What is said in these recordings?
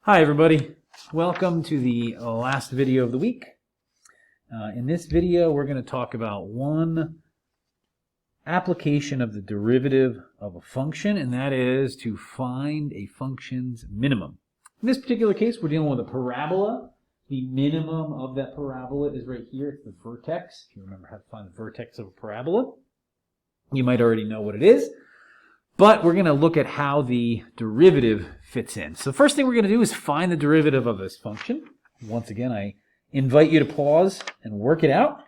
Hi everybody, welcome to the last video of the week. In this video we're going to talk about one application of the derivative of a function, and that is to find a function's minimum. In this particular case we're dealing with a parabola. The minimum of that parabola is right here. It's the vertex. If you remember how to find the vertex of a parabola, you might already know what it is. But we're going to look at how the derivative fits in. So the first thing we're going to do is find the derivative of this function. Once again, I invite you to pause and work it out.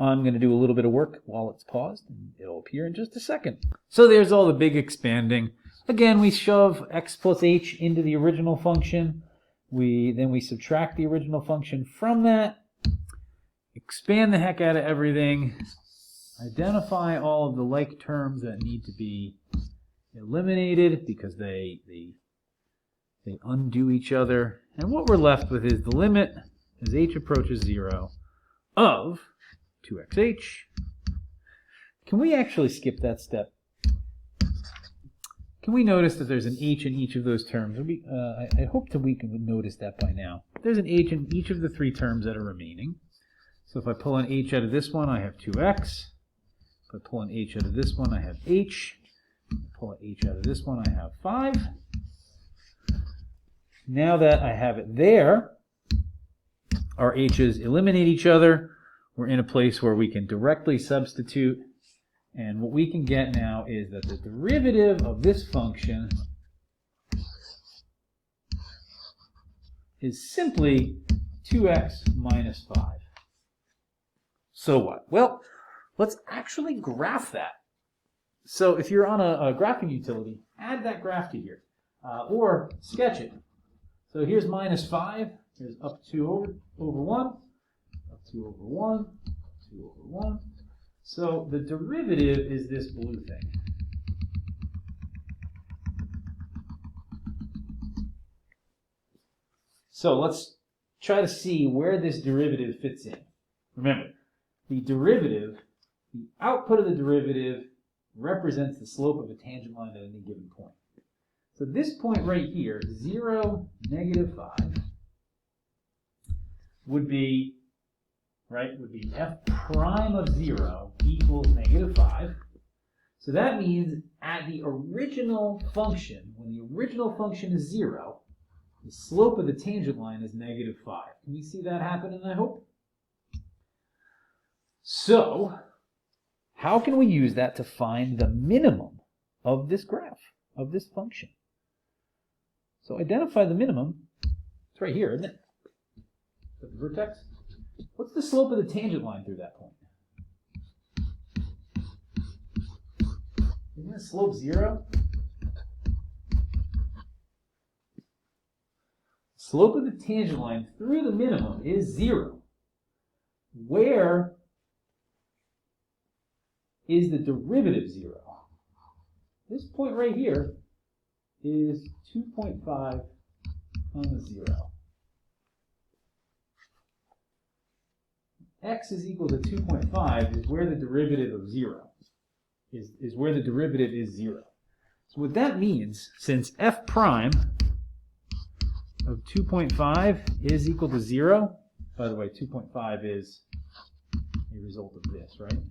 I'm going to do a little bit of work while it's paused, and it'll appear in just a second. So there's all the big expanding. Again, we shove x plus h into the original function. Then we subtract the original function from that, expand the heck out of everything, identify all of the like terms that need to be eliminated because they undo each other. And what we're left with is the limit as h approaches 0 of 2xh. Can we actually skip that step? Can we notice that there's an h in each of those terms? I hope that we can notice that by now. There's an h in each of the three terms that are remaining. So if I pull an h out of this one, I have 2x. If I pull an h out of this one, I have h. If I pull an h out of this one, I have 5. Now that I have it there, our h's eliminate each other. We're in a place where we can directly substitute. And what we can get now is that the derivative of this function is simply 2x minus 5. So what? Well, let's actually graph that. So if you're on a graphing utility, add that graph to here, or sketch it. So here's minus 5, here's up 2 over 1, up 2 over 1, 2 over 1. So the derivative is this blue thing. So let's try to see where this derivative fits in. Remember, the derivative, the output of the derivative represents the slope of a tangent line at any given point. So this point right here, 0, negative 5, would be f prime of 0 equals negative 5. So that means at the original function, when the original function is 0, the slope of the tangent line is negative 5. Can we see that happening, I hope? So, how can we use that to find the minimum of this graph, of this function? So identify the minimum. It's right here, isn't it? The vertex. What's the slope of the tangent line through that point? Isn't the slope 0? Slope of the tangent line through the minimum is 0. Where is the derivative 0? This point right here is 2.5 times 0. X is equal to 2.5 is where the derivative of 0 is where the derivative is 0. So what that means, since f prime of 2.5 is equal to 0, by the way, 2.5 is a result of this, right?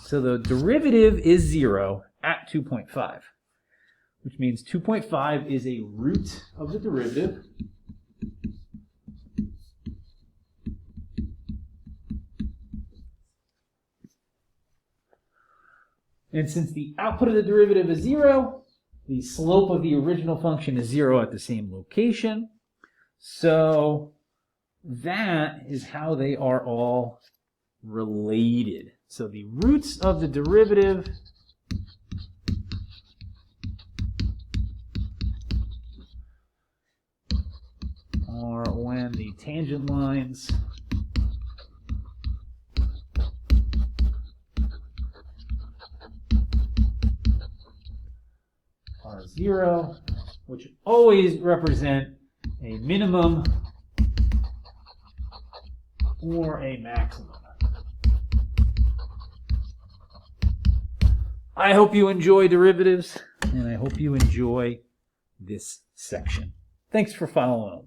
So the derivative is 0 at 2.5, which means 2.5 is a root of the derivative. And since the output of the derivative is 0, the slope of the original function is 0 at the same location. So that is how they are all related. So the roots of the derivative are when the tangent lines are 0, which always represent a minimum or a maximum. I hope you enjoy derivatives, and I hope you enjoy this section. Thanks for following along.